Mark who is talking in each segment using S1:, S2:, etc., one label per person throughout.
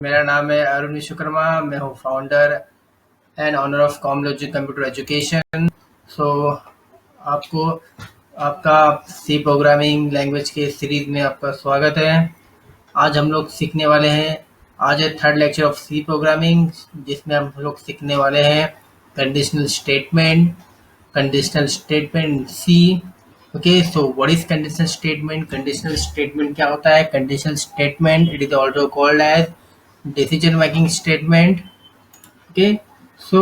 S1: मेरा नाम है अरुण विश्वकर्मा। मैं हूँ founder and owner of Comlogic computer education. So आपको आपका सी प्रोग्रामिंग लैंग्वेज के सीरीज में आपका स्वागत है। आज हम लोग सीखने वाले हैं। आज है third lecture of C programming, जिसमें हम लोग सीखने वाले हैं conditional statement. Conditional statement C. Okay, so what is conditional statement? Conditional statement क्या होता है? Conditional statement it is also called as decision making statement. Okay, so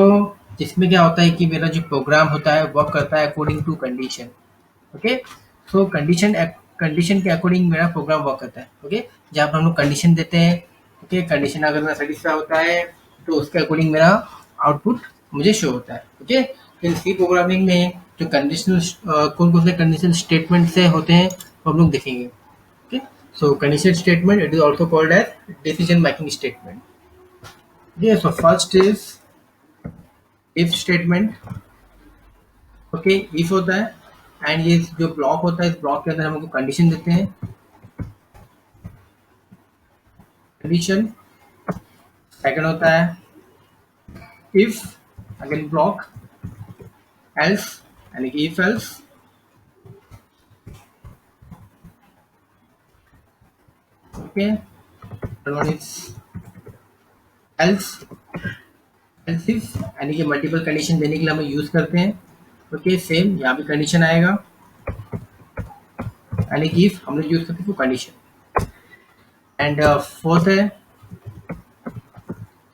S1: इसमें क्या होता है कि मेरा जो प्रोग्राम होता है वर्क करता है according to condition. Okay, so condition के अकॉर्डिंग मेरा प्रोग्राम वर्क करता है। ओके, जहाँ पर हम लोग कंडीशन देते हैं। ओके, कंडीशन अगर मेरा सेटिस्फाई होता है तो उसके अकॉर्डिंग मेरा आउटपुट मुझे शो होता है। ओके, इन सी प्रोग्रामिंग में जो कंडीशनल कौन कौन से कंडीशनल स्टेटमेंट से होते हैं वो हम लोग देखेंगे। Okay, so condition statement it is also called as decision making statement. Okay, so first is if statement। Okay, if होता है एंड ये जो ब्लॉक होता है इस ब्लॉक के अंदर हम लोग कंडीशन देते हैं। कंडीशन सेकंड होता है if, अगेन ब्लॉक else, यानी कि if else। Okay, third one is else। else if, यानी कि मल्टीपल कंडीशन देने के लिए हम यूज करते हैं। ओके, सेम यहाँ भी कंडीशन आएगा, यानी कि if हम लोग यूज करते हैं कंडीशन। एंड फोर्थ है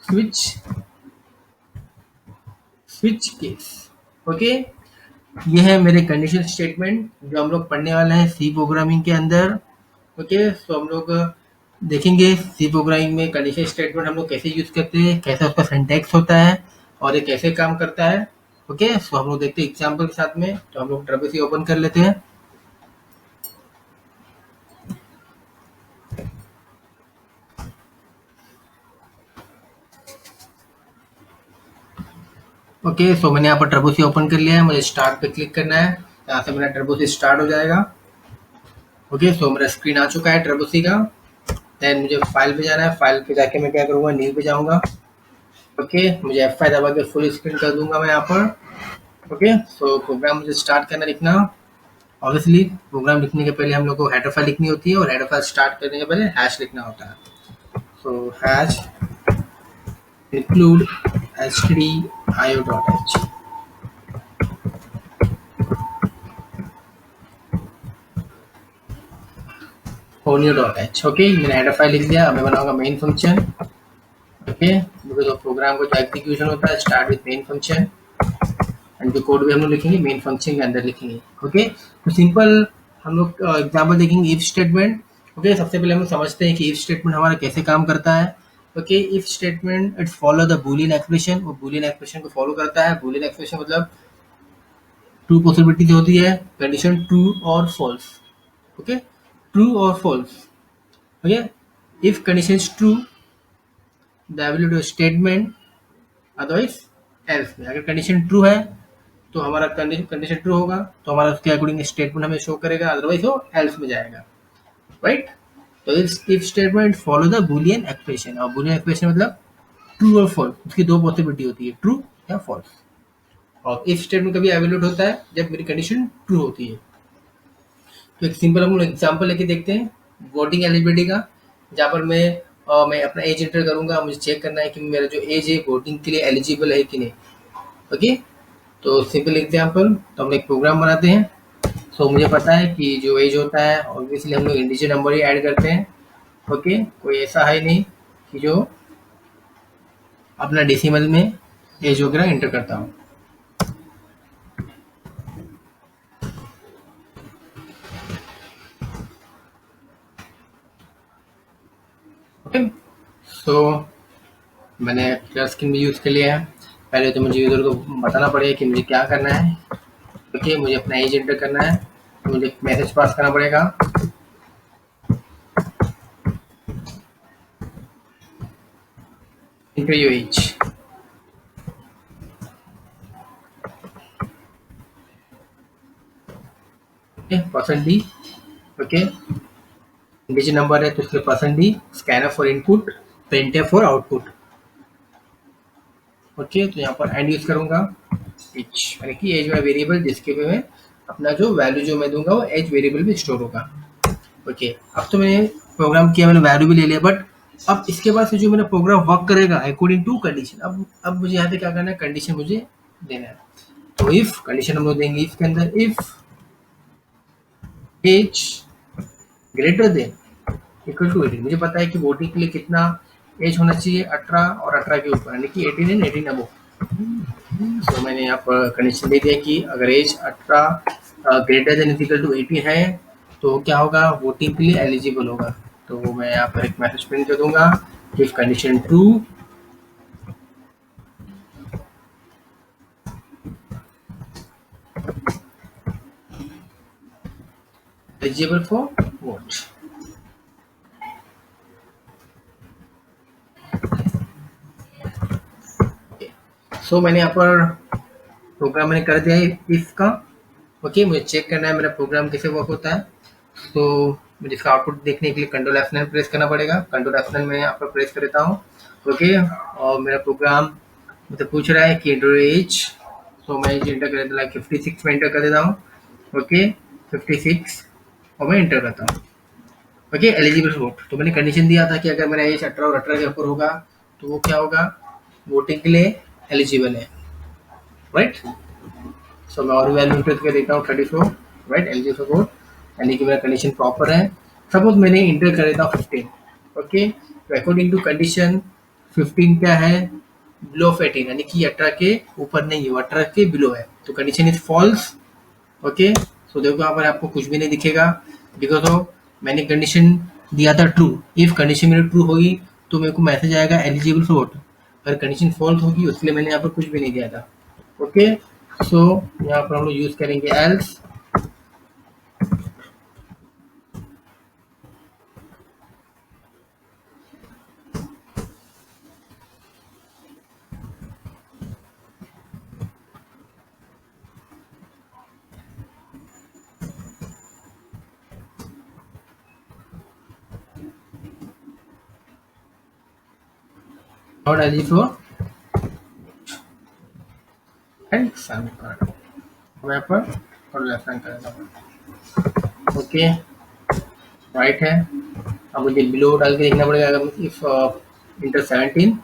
S1: स्विच। Switch case. ओके, ये है मेरे कंडीशन स्टेटमेंट जो हम लोग पढ़ने वाले हैं सी प्रोग्रामिंग के अंदर। ओके, सो हम लोग देखेंगे सी प्रोग्रामिंग में कंडीशन स्टेटमेंट हम लोग कैसे यूज करते हैं, कैसे उसका सिंटैक्स होता है और ये कैसे काम करता है। ओके, सो हम लोग देखते हैं एग्जाम्पल के साथ में। तो हम लोग ट्रिपल सी ओपन कर लेते हैं। ओके, सो मैंने यहाँ पर ट्रिपल सी ओपन कर लिया है। मुझे स्टार्ट पे क्लिक करना है, यहाँ से मेरा ट्रिपल सी स्टार्ट हो जाएगा। ओके, सो मेरा स्क्रीन आ चुका है ट्रिपल सी का। देन मुझे फाइल पे जाना है। फाइल पे जाके मैं क्या करूँगा, न्यू पे जाऊँगा। ओके, मुझे F5 दबा के फुल स्क्रीन कर दूंगा मैं यहाँ पर। ओके, सो प्रोग्राम मुझे स्टार्ट करना लिखना। ऑब्वियसली प्रोग्राम लिखने के पहले हम लोग को हेडर फाइल लिखनी होती है और हेडर फाइल स्टार्ट करने के पहले हैश लिखना होता है। So hash include stdio.h। honio.h। Okay, मैंने हेडर फाइल लिख दिया। अब मैं बनाऊंगा main function. Okay, because of program को जो एग्जीक्यूशन होता है start with main function and जो कोड भी हम लोग लिखेंगे मेन फंक्शन के अंदर लिखेंगे। ओके, तो सिंपल हम लोग एग्जाम्पल देखेंगे इफ स्टेटमेंट। ओके, सबसे पहले हम लोग समझते हैं कि इफ स्टेटमेंट हमारा कैसे काम करता है। Okay, if statement it follow the Boolean expression. वो बूलियन एक्सप्रेशन को फॉलो करता है। बूलियन एक्सप्रेशन मतलब टू पॉसिबिलिटीज होती है, कंडीशन ट्रू और फॉल्स। ओके, ट्रू और false. Okay, if condition is true the ability statement, otherwise else में। अगर कंडीशन ट्रू है तो हमारा कंडीशन ट्रू होगा तो हमारा उसके अकॉर्डिंग स्टेटमेंट हमें शो करेगा, अदरवाइज वो एल्स में जाएगा। राइट, तो if statement follow the Boolean expression. और बूलियन एक्सप्रेशन मतलब ट्रू और फॉल्स, उसकी दो पॉसिबिलिटी होती है, ट्रू या फॉल्स। और इफ स्टेटमेंट कभी एवेल्यूट होता है जब मेरी कंडीशन ट्रू होती है। तो एक सिंपल हम लोग एग्जाम्पल लेके देखते हैं वोटिंग एलिजिबिलिटी का, जहाँ पर मैं अपना एज एंटर करूंगा। मुझे चेक करना है कि मेरा जो एज है वोटिंग के लिए एलिजिबल है कि नहीं। ओके, तो सिंपल एग्जाम्पल, तो हम एक प्रोग्राम बनाते हैं। सो मुझे पता है कि जो एज होता है ऑब्वियसली हम लोग इंटीजर नंबर ही ऐड करते हैं। ओके, कोई ऐसा है नहीं कि जो अपना डेसिमल में एज वगैरह एंटर करता हूँ। ओके, सो मैंने क्लियर स्क्रीन भी यूज़ कर लिया है। पहले तो मुझे यूज़र को बताना पड़ेगा कि मुझे क्या करना है। ओके, मुझे अपना एज एंटर करना है तो मुझे मैसेज पास करना पड़ेगा। Inter your age. Okay, percent D. Okay, integer number है तो इसके percent D. Scanner for input. printf for output. Okay, तो यहाँ पर एंड यूज करूंगा एज, यानी कि एज वाला वेरिएबल जिसके पे मैं अपना जो वैल्यू जो मैं दूंगा वो एज वेरिएबल में स्टोर होगा। ओके, अब तो मैंने प्रोग्राम किया, मैंने वैल्यू भी ले लिया, बट अब इसके बाद से जो मेरा प्रोग्राम वर्क करेगा अकॉर्डिंग टू कंडीशन। अब मुझे यहाँ पे क्या करना है, कंडीशन मुझे देना है। तो इफ कंडीशन हम लोग देंगे, इफ के अंदर if age greater than equal to 18, मुझे पता है कि वोटिंग के लिए कितना एज होना चाहिए, 18 और 18 के ऊपर, यानी कि 18 एंड 18 अबो। तो मैंने यहाँ पर कंडीशन दे दिया कि अगर age 18 greater than equal to 18 है तो क्या होगा, वोटिंग के लिए एलिजिबल होगा। तो मैं यहाँ पर एक मैसेज प्रिंट कर दूंगा, if condition true eligible for vote. So मैंने यहाँ पर प्रोग्राम मैंने कर दिया है इफ का। ओके, मुझे चेक करना है मेरा प्रोग्राम कैसे वर्क होता है। तो मुझे इसका आउटपुट देखने के लिए कंट्रोल F9 प्रेस करना पड़ेगा। कंट्रोल F9 मैं यहाँ पर प्रेस कर देता हूँ। ओके, और मेरा प्रोग्राम मुझे पूछ रहा है कि एंटर एज, तो मैं एज एंटर कर देता हूँ, 56 में एंटर कर देता हूँ। ओके, 56 और मैं एंटर करता हूँ। ओके, एलिजिबल वोट, तो मैंने कंडीशन दिया था कि अगर मेरा एज 18 और 18 के ऊपर होगा तो वो क्या होगा, वोटिंग के लिए एलिजिबल है, राइट। सो मैं और वैल्यू इंटर कर देता हूँ 34, राइट, एलिजिबल फॉर वोट, यानी कि मेरा कंडीशन प्रॉपर है। सपोज मैंने इंटर कर देता हूँ 15। ओके, तो अकॉर्डिंग टू कंडीशन 15 क्या है, बिलो ऑफ 18, यानी कि 18 के ऊपर नहीं है, 18 के बिलो है, तो कंडीशन इज फॉल्स। ओके, सो देखो यहाँ पर आपको कुछ भी नहीं दिखेगा, बिकॉज ऑफ मैंने कंडीशन दिया था ट्रू। इफ कंडीशन मेरी ट्रू होगी तो मेरे को मैसेज आएगा एलिजिबल फॉर वोट, अगर कंडीशन फॉल्स होगी उसके लिए मैंने यहाँ पर कुछ भी नहीं दिया था। ओके, सो यहाँ पर हम लोग यूज करेंगे else. Not eligible and submit, मैं पर और लेफ्ट कर देता हूँ। ओके, राइट है। अब मुझे बिलो डाल के देखना पड़ेगा, अगर if inter 17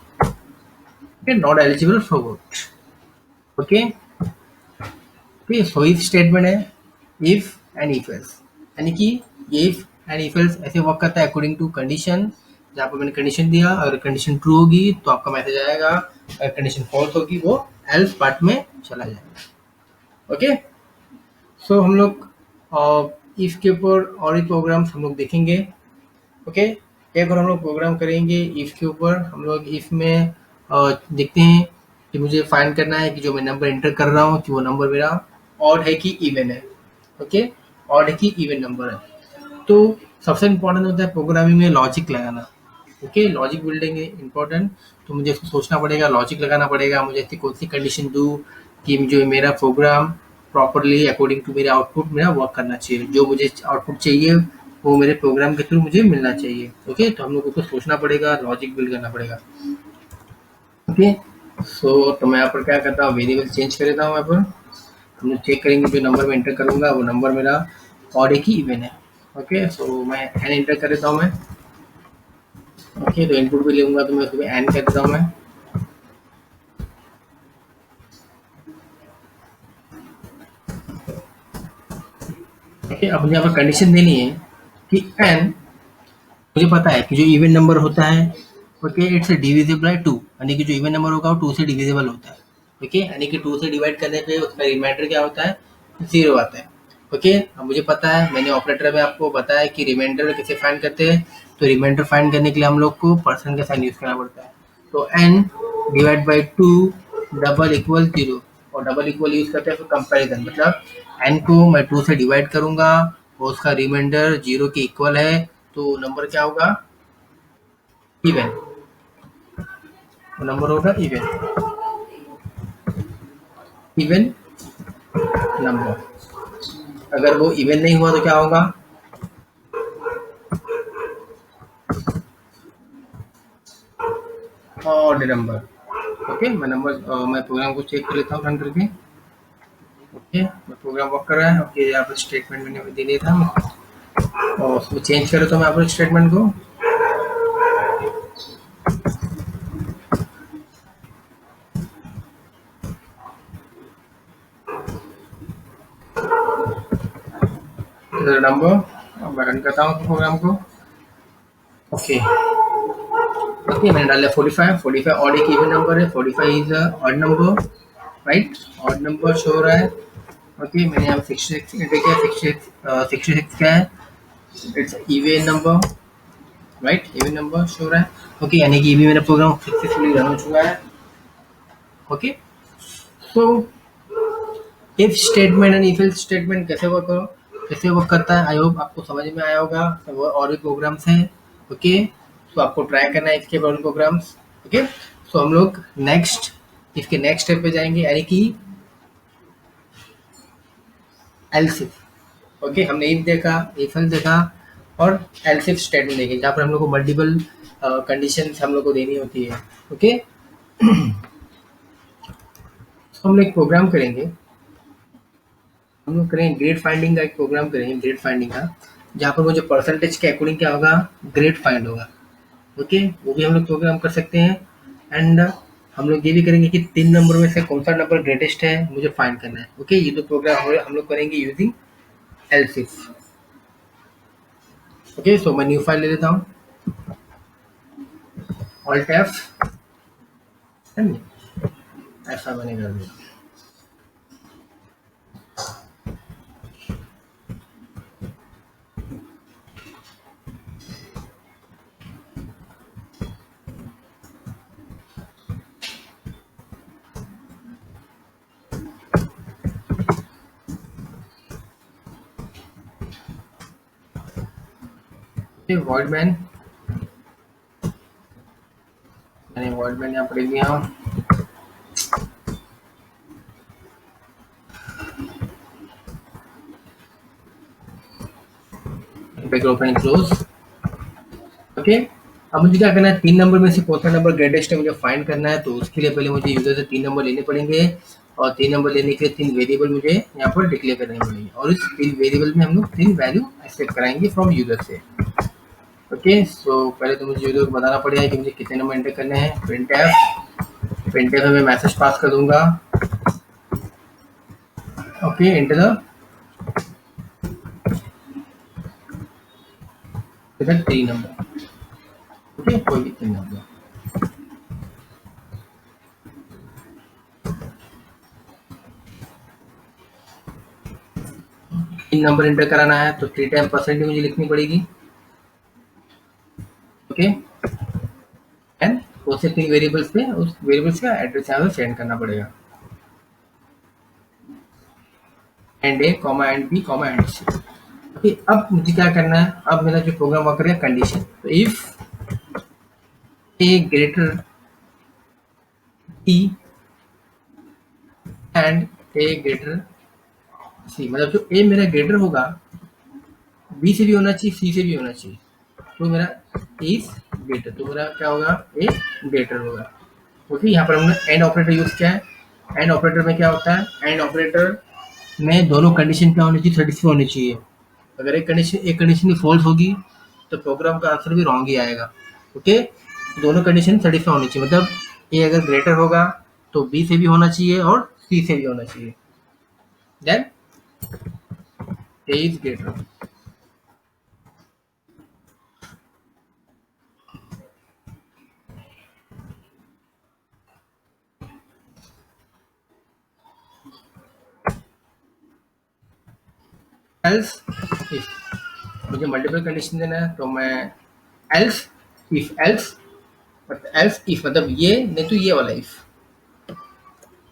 S1: not eligible for vote. Okay, ठीक, सो इफ स्टेटमेंट है, इफ एंड इफ एल्स, यानी कि इफ एंड इफ एल्स ऐसे वर्क करता है अकॉर्डिंग टू कंडीशन। जहाँ पर मैंने कंडीशन दिया, अगर कंडीशन ट्रू होगी तो आपका मैसेज आएगा, अगर कंडीशन फॉल्स होगी वो एल्स पार्ट में चला जाएगा। ओके, सो हम लोग इफ के ऊपर और ही प्रोग्राम्स हम लोग देखेंगे। ओके, एक बार हम लोग प्रोग्राम करेंगे इफ के ऊपर। हम लोग इफ में देखते हैं कि मुझे फाइंड करना है कि जो मैं नंबर एंटर कर रहा हूँ कि वो नंबर मेरा ऑड है कि इवन है। ओके, ऑड है कि इवन नंबर है। तो सबसे इम्पोर्टेंट होता है प्रोग्रामिंग में लॉजिक लगाना। ओके, लॉजिक बिल्डिंग है इम्पोर्टेंट, तो मुझे इसको सोचना पड़ेगा, लॉजिक लगाना पड़ेगा, मुझे ऐसी कौन सी कंडीशन दूँ कि जो मेरा प्रोग्राम प्रॉपरली अकॉर्डिंग टू मेरे आउटपुट मेरा वर्क करना चाहिए, जो मुझे आउटपुट चाहिए वो मेरे प्रोग्राम के थ्रू मुझे मिलना चाहिए। ओके, तो हम लोग को सोचना पड़ेगा, लॉजिक बिल्ड करना पड़ेगा। ओके, सो तो मैं यहाँ पर क्या करता हूँ, वेरिएबल चेंज कर देता हूँ। यहाँ पर हम लोग चेक करेंगे जो नंबर मैं एंटर करूँगा वो नंबर मेरा ऑड है कि इवन है। ओके, सो मैं एन एंटर कर देता हूँ मैं। ओके, तो इनपुट भी लूँगा तो मैं उसमें एन कर देता हूँ मैं। ओके, अब मुझे यहाँ पर कंडीशन देनी है कि एन, मुझे पता है कि जो इवन नंबर होता है ओके इट्स डिविजिबल बाय 2, यानी कि जो इवन नंबर होगा वो 2 से डिविजिबल होता है। ओके, यानी कि 2 से डिवाइड करने पे उसका रिमाइंडर क्या होता है, 0 आता है। ओके, अब मुझे पता है, मैंने ऑपरेटर में आपको बताया कि रिमाइंडर कैसे फाइंड करते हैं। तो रिमाइंडर फाइंड करने के लिए हम लोग को परसेंट का साइन यूज करना पड़ता है। तो n divide by 2 double equal 0, और डबल इक्वल यूज करते हैं फिर कंपेरिजन, मतलब n को मैं 2 से डिवाइड करूंगा और उसका रिमाइंडर 0 के इक्वल है तो नंबर क्या होगा, इवन, वो नंबर होगा इवन, इवन नंबर। अगर वो इवन नहीं हुआ तो क्या होगा, ऑड नंबर। ओके, मैं प्रोग्राम को चेक कर लेता हूँ रन करके। ओके, मैं प्रोग्राम वर्क कर रहा है। ओके, यहाँ पर स्टेटमेंट मैंने दे दिया था और उसको चेंज करो तो मैं यहाँ पर स्टेटमेंट को। नंबर, अब मैं रन करता हूँ प्रोग्राम को। ओके, ओके, मैंने डाला 45। 45 ऑड एक इवन नंबर है, 45 is odd number, right? Odd number show हो रहा है। ओके, मैंने यहाँ 66 एंटर किया। 66 क्या है? It's even number, right? Even number show हो रहा है। ओके, यानी कि ये भी मेरा प्रोग्राम सक्सेसफुली रन हो चुका है। ओके, तो if statement and if else statement कैसे वर्क करता है, आई होप आपको समझ में आया होगा। सब और भी प्रोग्राम्स हैं। ओके, तो आपको ट्राई करना है इसके और प्रोग्राम्स। ओके, तो हम लोग इसके नेक्स्ट स्टेप पे जाएंगे, यानी कि एल्सिफ। ओके, हमने इफ देखा, इफ एल्स देखा और एल्सिफ स्टेटमेंट देखे, जहाँ पर हम लोग को मल्टीपल कंडीशन हम लोग को देनी होती है। ओके, तो हम लोग एक प्रोग्राम करेंगे। हम लोग करेंगे ग्रेड फाइंडिंग का एक प्रोग्राम करेंगे, ग्रेड फाइंडिंग का, जहाँ पर मुझे परसेंटेज के अकॉर्डिंग क्या होगा, ग्रेड फाइंड होगा। ओके, वो भी हम लोग प्रोग्राम कर सकते हैं। एंड हम लोग ये भी करेंगे कि 3 नंबर में से कौन सा नंबर ग्रेटेस्ट है मुझे फाइंड करना है। ओके, ये तो प्रोग्राम हम लोग करेंगे यूजिंग एल्सिफ। ओके, सो मैं न्यू फाइल ले लेता हूँ, ऑल्ट एफ, ऐसा मैंने कर दिया। वॉइड मैन, मैंने वॉइड मैन यहाँ पर लिख दिया हूँ। Open close. ओके, अब मुझे क्या करना है, 3 नंबर में से कौन सा नंबर ग्रेटेस्ट है मुझे फाइंड करना है। तो उसके लिए पहले मुझे यूजर से 3 नंबर लेने पड़ेंगे और 3 नंबर लेने के लिए 3 वेरिएबल मुझे यहाँ पर डिक्लेयर करने पड़ेंगे और इस 3 वेरिएबल में हम लोग 3 वैल्यू एक्सेप्ट कराएंगे फ्रॉम यूजर से। ओके, सो पहले तो मुझे यूजर को बताना पड़ेगा कि मुझे कितने नंबर एंटर करने हैं। प्रिंटफ में मैं मैसेज पास कर दूंगा। Okay, enter the 3 number. Okay, कोई भी 3 नंबर। 3 नंबर एंटर कराना है तो 3 टाइम परसेंट मुझे लिखनी पड़ेगी। ओके, एंड उसे 3 वेरिएबल्स पे उस वेरिएबल्स का एड्रेस यहाँ पे सेंड करना पड़ेगा। And A comma and B comma and C. Okay, अब मुझे क्या करना है, अब मेरा जो प्रोग्राम वर्क करेगा कंडीशन, तो if A greater T and A greater C, मतलब जो ए मेरा ग्रेटर होगा बी से भी होना चाहिए, सी से भी होना चाहिए, तो मेरा इज ग्रेटर, तो मेरा क्या होगा, ए ग्रेटर होगा। ओके, यहाँ पर हमने एंड ऑपरेटर यूज किया है। एंड ऑपरेटर में क्या होता है, एंड ऑपरेटर में दोनों कंडीशन क्या होनी चाहिए, सेटिस्फाई होनी चाहिए। अगर एक कंडीशन ही फॉल्स होगी तो प्रोग्राम का आंसर भी रॉन्ग ही आएगा। ओके, दोनों कंडीशन सेटिस्फाई होनी चाहिए, मतलब ए अगर ग्रेटर होगा तो बी से भी होना चाहिए और सी से भी होना चाहिए। Then A is greater. Else if मुझे मल्टीपल कंडीशन देना है तो मैं एल्स एल्स इफ मतलब ये नहीं तो ये वाला इफ,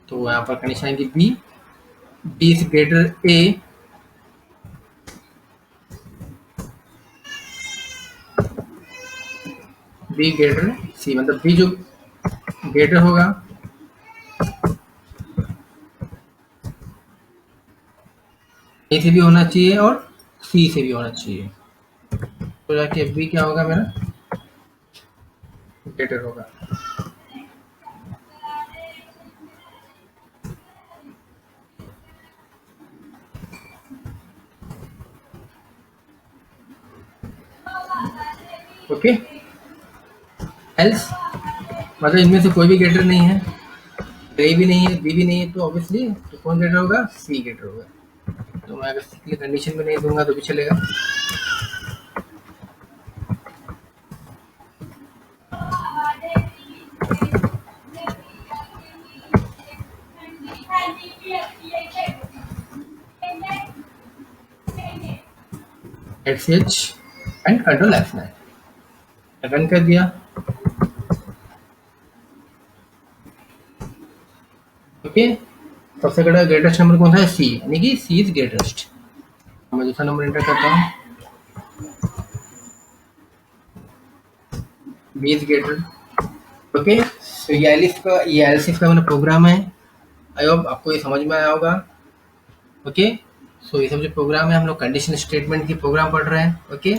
S1: तो यहाँ पर कंडीशन आएगी B is greater A, B greater C, मतलब बी जो ग्रेटर होगा ए से भी होना चाहिए और सी से भी होना चाहिए, तो जाके बी क्या होगा, मेरा ग्रेटर होगा। ओके, एल्स मतलब इनमें से कोई भी ग्रेटर नहीं है, ए भी नहीं है, बी भी नहीं है, तो ऑब्वियसली तो कौन ग्रेटर होगा? सी ग्रेटर होगा। तो मैं अगर सी के लिए कंडीशन में नहीं दूंगा तो भी चलेगा। H and control F9 run कर दिया। ओके, सबसे बड़ा ग्रेटेस्ट नंबर कौन सा है? सी, यानी कि सी इज ग्रेटेस्ट। मैं दूसरा नंबर एंटर करता हूँ, बी इज ग्रेटर। ओके, तो ये एलिस का मेरा प्रोग्राम है। आई होप आपको ये समझ में आया होगा। ओके, सो ये सब जो प्रोग्राम है, हम लोग कंडीशन स्टेटमेंट की प्रोग्राम पढ़ रहे हैं। Okay,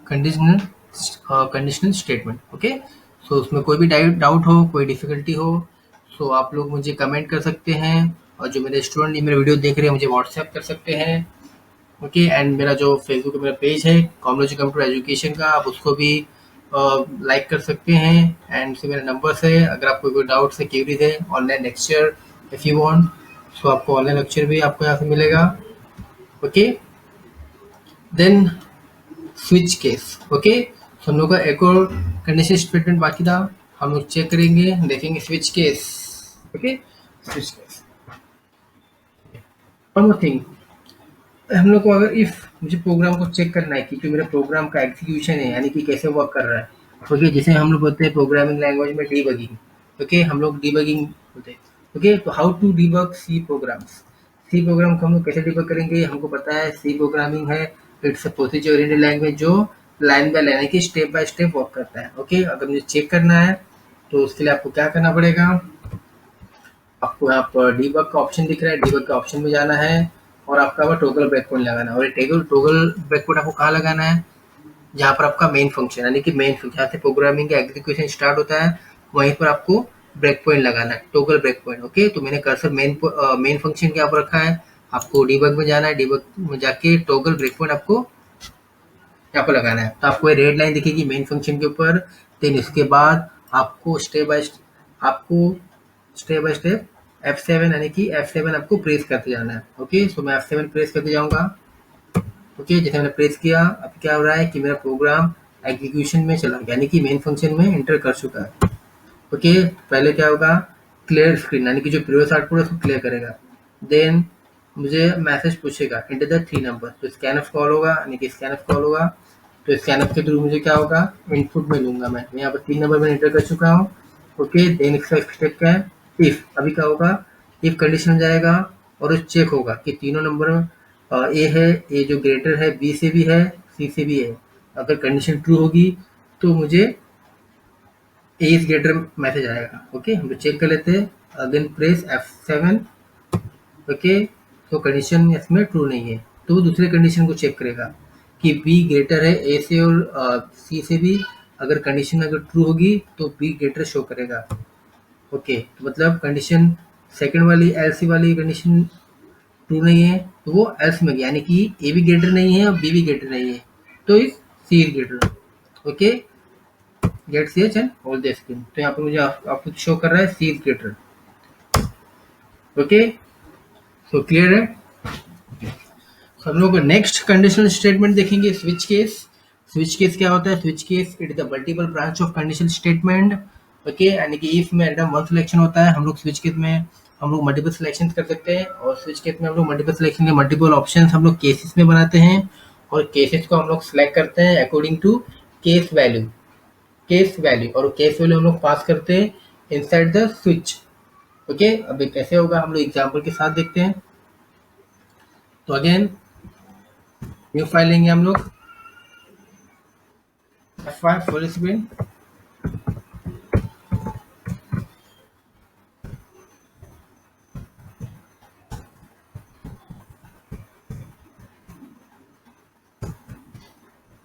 S1: conditional conditional statement. Okay, so उसमें कोई भी डाउट हो, कोई डिफिकल्टी हो, सो आप लोग मुझे कमेंट कर सकते हैं, और जो मेरे स्टूडेंट मेरे वीडियो देख रहे हैं मुझे व्हाट्सएप कर सकते हैं। ओके, एंड मेरा जो फेसबुक पे मेरा पेज है कॉमर्स कंप्यूटर एजुकेशन का, आप उसको भी लाइक कर सकते हैं। एंड से मेरा नंबर है, अगर आपको कोई डाउट्स है, क्वेरीज है, online lecture if you want, so आपको ऑनलाइन लेक्चर भी आपको यहाँ से मिलेगा। Okay, then switch case. Okay, तो हम लोग का एक और कंडीशन स्टेटमेंट बाकी था, हम लोग चेक करेंगे, देखेंगे switch case. Okay, switch case. One more thing, हम लोग को अगर इफ मुझे प्रोग्राम को चेक करना है कि जो मेरा प्रोग्राम का एग्जीक्यूशन है, यानी कि कैसे वर्क कर रहा है, ओके, जैसे हम लोग बोलते हैं प्रोग्रामिंग लैंग्वेज में डीबगिंग। ओके, हम लोग डीबगिंग बोलते हैं। ओके, तो how to debug C programs. C program को हम लोग कैसे डीबग करेंगे? हमको पता है सी प्रोग्रामिंग है, it's a procedure oriented language जो लाइन बाय लाइन, यानी कि स्टेप बाय स्टेप वर्क करता है। ओके, अगर मुझे चेक करना है तो उसके लिए आपको क्या करना पड़ेगा? आपको यहाँ पर डीबग का ऑप्शन दिख रहा है, डीबग के ऑप्शन में जाना है, और आपका वह टोगल ब्रेक पॉइंट लगाना है। और ये टोगल ब्रेक पॉइंट आपको कहाँ लगाना है? जहाँ पर आपका मेन फंक्शन, यानी कि मेन फंक्शन जहाँ से प्रोग्रामिंग का एग्जीक्यूशन स्टार्ट होता है, वहीं पर आपको ब्रेक पॉइंट लगाना है, टोगल ब्रेक पॉइंट। ओके, तो मैंने कर्सर मेन फंक्शन के यहाँ पर रखा है, आपको डीबग में जाना है, डीबग में जाके टोगल ब्रेक पॉइंट आपको यहाँ पर लगाना है। तो आपको ये रेड लाइन दिखेगी मेन फंक्शन के ऊपर। देन इसके बाद आपको स्टेप बाय स्टेप F7, यानी कि F7 आपको प्रेस करते जाना है। ओके, सो मैं F7 प्रेस करते जाऊंगा। ओके, जैसे मैंने प्रेस किया, अब क्या हो रहा है कि मेरा प्रोग्राम एग्जीक्यूशन में चला गया, यानी कि मेन फंक्शन में एंटर कर चुका है। ओके, पहले क्या होगा? क्लियर स्क्रीन, यानी कि जो प्रीवियस आउटपुट है उसको क्लियर करेगा। देन मुझे मैसेज पूछेगा इंटर द 3 नंबर, तो स्कैनफ कॉल होगा, यानी कि स्कैनफ कॉल होगा। तो स्कैनफ के थ्रू मुझे क्या होगा? इनपुट में लूंगा मैं यहाँ पर 3 नंबर में एंटर कर चुका हूँ। ओके, देन इसका स्टेप क्या है? इफ। अभी क्या होगा? इफ कंडीशन जाएगा और चेक होगा कि तीनों नंबर ए है, ए जो ग्रेटर है बी से भी है, सी से भी है। अगर कंडीशन ट्रू होगी तो मुझे ए इज ग्रेटर मैसेज आएगा। ओके, हम लोग चेक कर लेते हैं, अगेन प्रेस F7। ओके, तो कंडीशन इसमें ट्रू नहीं है, तो वो दूसरे कंडीशन को चेक करेगा कि बी ग्रेटर है ए से और सी से भी। अगर कंडीशन अगर ट्रू होगी तो बी ग्रेटर शो करेगा। ओके, तो मतलब कंडीशन सेकंड वाली एलसी वाली कंडीशन ट्रू नहीं है, तो वो एल्स में गया, यानी कि ए भी ग्रेटर नहीं है और बी भी ग्रेटर नहीं है, तो इस C is greater. Okay, get C H and hold the screen. तो यहाँ पर मुझे आपको शो कर रहा है C is greater. Okay, so clear है। तो हम लोग नेक्स्ट कंडीशनल स्टेटमेंट देखेंगे, स्विच केस। स्विच केस क्या होता है? Switch case it is the multiple branch of conditional statement. Okay, यानी कि इफ में रैंडम वन सिलेक्शन होता है, हम लोग स्विच केस में हम लोग मल्टीपल सिलेक्शन कर सकते हैं, और स्विच केस में हम लोग मल्टीपल सिलेक्शन के मल्टीपल ऑप्शंस हम लोग केसेस में बनाते हैं, और केसेस को हम लोग सिलेक्ट करते हैं अकॉर्डिंग टू केस वैल्यू। और केस वैल्यू हम लोग पास करते हैं इनसाइड द स्विच। ओके, अब ये कैसे होगा हम लोग एग्जांपल के साथ देखते हैं। तो अगेन न्यू फाइल लेंगे हम लोग, F5 full screen.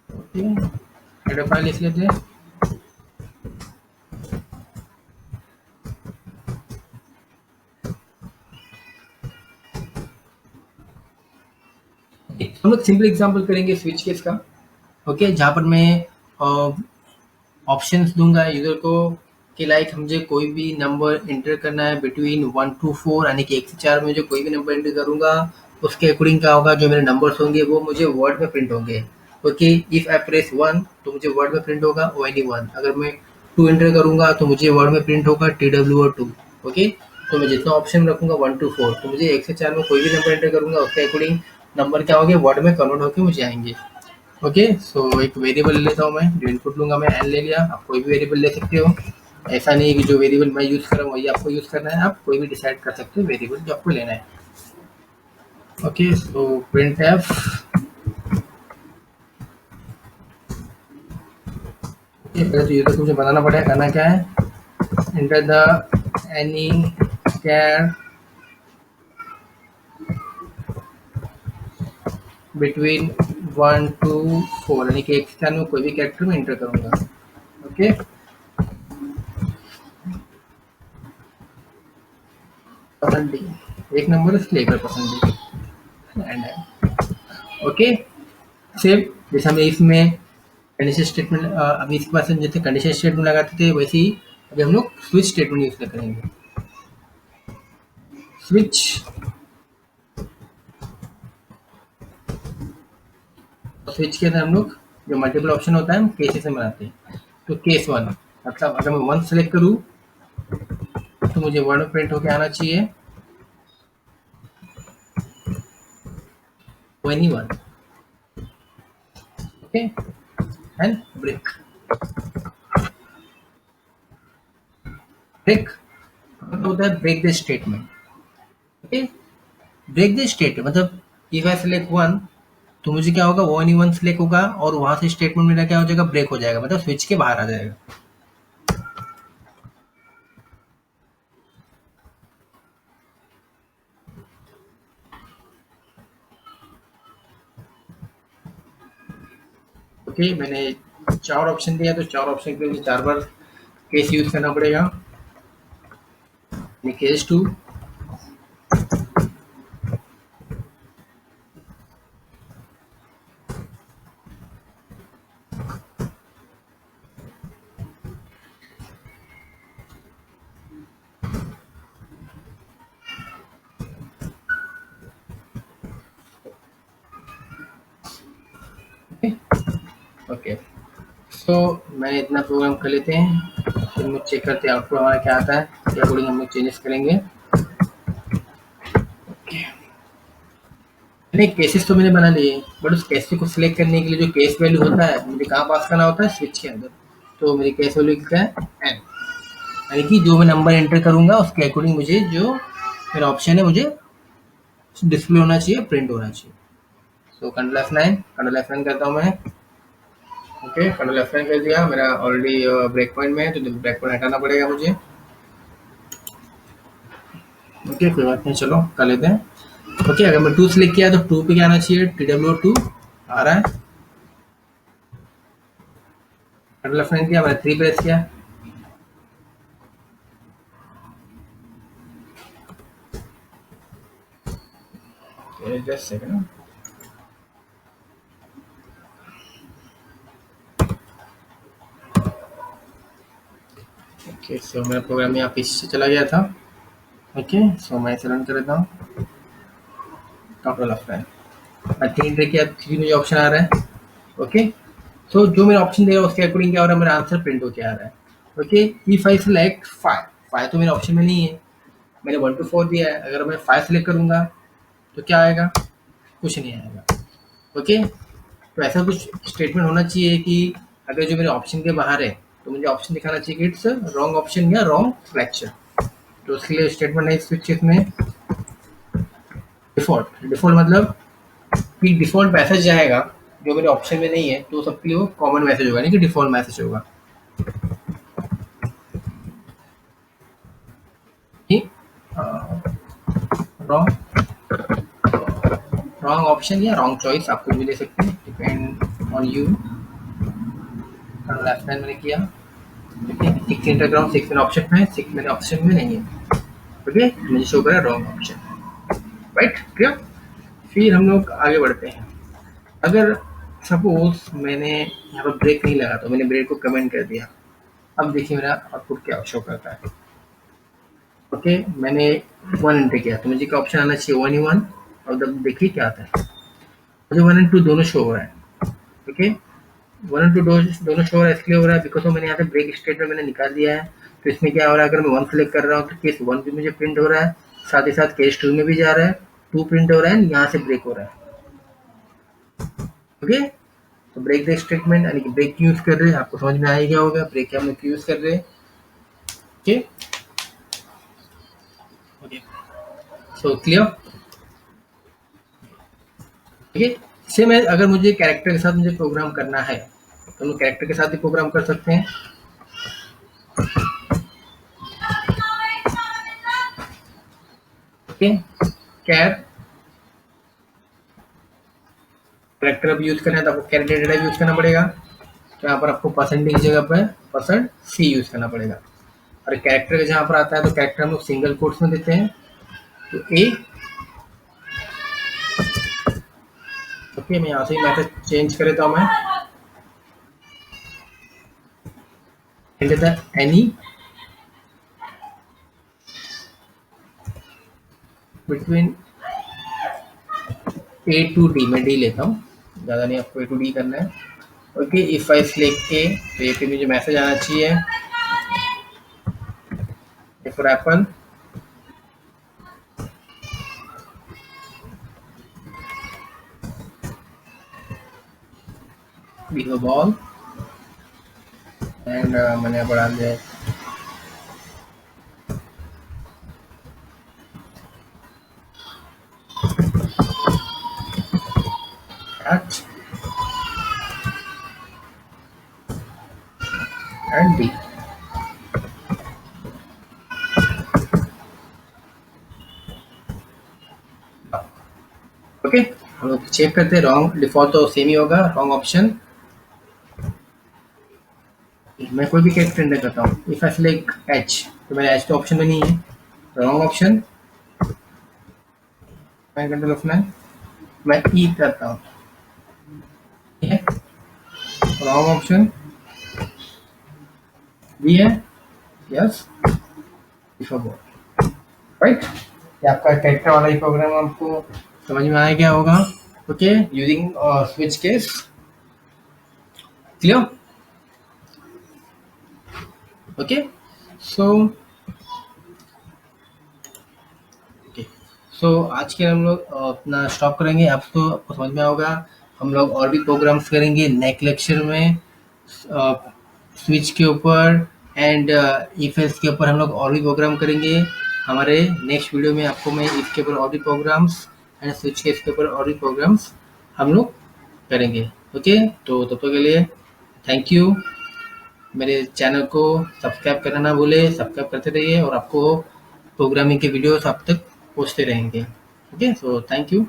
S1: Okay, header file लिख लेते हैं। हम लोग सिंपल एग्जांपल करेंगे स्विच केस का। ओके, जहाँ पर मैं ऑप्शंस दूंगा यूजर को कि लाइक मुझे कोई भी नंबर एंटर करना है बिटवीन 1 to 4, यानी कि 1 से 4 में जो कोई भी नंबर एंटर करूंगा उसके अकॉर्डिंग क्या होगा, जो मेरे नंबर्स होंगे वो मुझे वर्ड में प्रिंट होंगे। ओके, इफ आई प्रेस 1 तो मुझे वर्ड में प्रिंट होगा ONE1। अगर मैं 2 एंटर करूंगा तो मुझे वर्ड में प्रिंट होगा TWO2। ओके, तो मैं जितना ऑप्शन रखूंगा 1 to 4, तो मुझे 1 से 4 में कोई भी नंबर एंटर करूंगा उसके अकॉर्डिंग नंबर क्या होंगे, वर्ड में कन्वर्ट होकर मुझे आएंगे। ओके, सो एक वेरिएबल ले लेता हूँ मैं, जो इनपुट लूंगा मैं एन ले लिया। आप कोई भी वेरिएबल ले सकते हो, ऐसा नहीं है कि जो वेरिएबल मैं यूज़ कर रहा हूँ वही आपको यूज़ करना है, आप कोई भी डिसाइड कर सकते हो वेरिएबल जो आपको लेना है। ओके, सो प्रिंट एफ, पहले तो यूजर को मुझे बनाना पड़ेगा, करना क्या है, enter the any char between 1 to 4, यानी कि 1 से 4 में कोई भी कैरेक्टर में एंटर करूंगा। ओके, पसंद डी एक नंबर इसलिए एक बार पसंद डी एंड ओके सेव। जैसे हमें इसमें कंडीशन स्टेटमेंट, अभी इसके पास हम जैसे कंडीशन स्टेटमेंट लगाते थे वैसे ही अभी हम लोग स्विच स्टेटमेंट यूज करेंगे। स्विच, स्विच के अंदर हम लोग जो मल्टीपल ऑप्शन होता है हम केसेस में बनाते हैं। तो केस 1 मतलब अगर मैं 1 सेलेक्ट करूँ तो मुझे वर्ड प्रिंट होके आना चाहिए ONE1। Okay, and break. Break मतलब होता है break the statement. Okay, break the statement मतलब इफ आई सेलेक्ट 1 तो मुझे क्या होगा, ONE1 सेलेक्ट होगा और वहां से स्टेटमेंट मेरा क्या हो जाएगा, ब्रेक हो जाएगा, मतलब स्विच के बाहर आ जाएगा। ओके, मैंने 4 ऑप्शन दिया तो 4 ऑप्शन के लिए मुझे 4 बार केस यूज करना पड़ेगा। केस 2, ओके, सो मैंने इतना प्रोग्राम कर लेते हैं, फिर मुझे चेक करते हैं आउटपुट हमारा क्या आता है, क्या अकॉर्डिंग हम लोग चेंजेस करेंगे। नहीं, केसेस तो मैंने बना लिए, बट उस केस को सिलेक्ट करने के लिए जो केस वैल्यू होता है मुझे कहाँ पास करना होता है, स्विच के अंदर। तो मेरी केस वैल्यू क्या है, एन, यानी कि जो मैं नंबर एंटर करूंगा उसके अकॉर्डिंग मुझे जो मेरा ऑप्शन है मुझे डिस्प्ले होना चाहिए, प्रिंट होना चाहिए। सो कंट्रोल F9 करता हूँ मैं। ओके, कंट्रोल F9 कर दिया, मेरा ऑलरेडी ब्रेक पॉइंट में है तो ब्रेक पॉइंट हटाना पड़ेगा मुझे। ओके, कोई बात नहीं, चलो कर लेते हैं। ओके, अगर मैं 2 सेलेक्ट किया तो 2 पे क्या आना चाहिए, TWO2 आ रहा है। कंट्रोल F9 किया, मैंने 3 प्रेस किया। Just second. ओके, सो मेरा प्रोग्राम यहाँ पीछे से चला गया था। ओके, सो मैं इसे रन कर देता हूँ। कंट्रोल F9, मैं 3 ट्रे किया, 3 मुझे ऑप्शन आ रहा है। ओके, तो जो मेरा ऑप्शन दे रहा है उसके अकॉर्डिंग क्या हो रहा है, मेरा आंसर प्रिंट होके आ रहा है। ओके, इफ आई सिलेक्ट 5, 5 तो मेरे ऑप्शन में नहीं है, मैंने 1 to 4 दिया है, अगर मैं 5 सेलेक्ट करूंगा तो क्या आएगा, कुछ नहीं आएगा। ओके, तो ऐसा कुछ स्टेटमेंट होना चाहिए कि अगर जो मेरे ऑप्शन के बाहर है तो मुझे ऑप्शन दिखाना चाहिए कि इट्स रॉन्ग ऑप्शन या रॉन्ग सिलेक्शन। तो उसके लिए स्टेटमेंट है स्विच में डिफॉल्ट। डिफॉल्ट मतलब कि डिफॉल्ट मैसेज जाएगा जो मेरे ऑप्शन में नहीं है, तो सबके लिए वो कॉमन मैसेज होगा, नहीं कि डिफॉल्ट मैसेज होगा। रॉन्ग रॉन्ग ऑप्शन या रॉन्ग चॉइस आप कुछ भी दे सकते हैं, depend on you. Left hand मैंने किया, ठीक है, 6 एंटर कर रहा हूँ, 6 मेरे ऑप्शन में है, 6 मेरे ऑप्शन में नहीं है। ओके, मुझे शो कर रहा है रॉन्ग ऑप्शन, राइट, क्लियर। फिर हम लोग आगे बढ़ते हैं। अगर सपोज मैंने यहाँ पर ब्रेक नहीं लगा तो मैंने ब्रेक को कमेंट कर दिया, अब देखिए मेरा आउटपुट क्या शो करता है। ओके, मैंने 1 एंटर किया तो मुझे क्या ऑप्शन आना चाहिए, 1 ही 1, और तब देखिए क्या आता है, मुझे 1 एंड 2 दोनों शो हो रहा है। ओके, 1 एंड 2 दोनों शो हो रहा है, इसलिए हो रहा है बिकॉज मैंने यहाँ पे ब्रेक स्टेटमेंट मैंने निकाल दिया है। तो इसमें क्या हो रहा है, अगर मैं 1 सेलेक्ट कर रहा हूँ तो केस 1 भी मुझे प्रिंट हो रहा है, साथ ही साथ केस 2 में भी जा रहा है, 2 प्रिंट हो रहा है, यहाँ से ब्रेक हो रहा है। ओके, तो ब्रेक द स्टेटमेंट यानी कि ब्रेक यूज कर रहे हैं, आपको समझ में आएगा होगा ब्रेक क्या हम लोग यूज कर रहे हैं। Okay okay, so clear. ठीक है, सेम है, अगर मुझे कैरेक्टर के साथ मुझे प्रोग्राम करना है तो हम कैरेक्टर के साथ भी प्रोग्राम कर सकते हैं। ओके, कैरेक्टर अब यूज करना है तो आपको कैरेक्टर डेटा यूज करना पड़ेगा, तो यहाँ पर आपको परसेंटेज की जगह पर %c यूज करना पड़ेगा। और कैरेक्टर का जहाँ पर आता है तो कैरेक्टर हम लोग सिंगल कोट्स में देते हैं, तो ए। ओके, मैं यहाँ से ही मैसेज चेंज कर देता हूँ मैं, any between A to D, मैं डी लेता हूँ, ज़्यादा नहीं, आपको ए टू डी करना है। Okay, if I select A तो ए पे मुझे मैसेज आना चाहिए, for apple we have ball and मैंने बढ़ा दिया कैच एंड डी। ओके, हम लोग चेक करते हैं, रॉन्ग डिफॉल्ट तो सेम ही होगा, रॉन्ग ऑप्शन। मैं कोई भी कैरेक्टर एंटर करता हूँ, इफ आई सिलेक्ट एच तो मेरा एच तो ऑप्शन में नहीं है, रॉन्ग ऑप्शन। मैं कंट्रोल ऑप्शन है, मैं ई करता हूँ, ठीक है, रॉन्ग ऑप्शन बी है, यस राइट। ये आपका कैरेक्टर वाला ही प्रोग्राम आपको समझ में आ गया होगा। Okay, using switch case, clear. Okay, so okay, so आज के हम लोग अपना स्टॉप करेंगे, आप तो आपको समझ में होगा। हम लोग और भी प्रोग्राम्स करेंगे नेक्स्ट लेक्चर में, स्विच के ऊपर एंड इफ एल्स के ऊपर हम लोग और भी प्रोग्राम करेंगे। हमारे नेक्स्ट वीडियो में आपको मैं इफ के ऊपर और भी प्रोग्राम्स एंड स्विच केस के ऊपर और भी प्रोग्राम्स हम लोग करेंगे। ओके, तो तब तक के लिए थैंक यू। मेरे चैनल को सब्सक्राइब करना ना भूले, सब्सक्राइब करते रहिए और आपको प्रोग्रामिंग के वीडियोस आप तक पहुँचते रहेंगे। Okay, so thank you.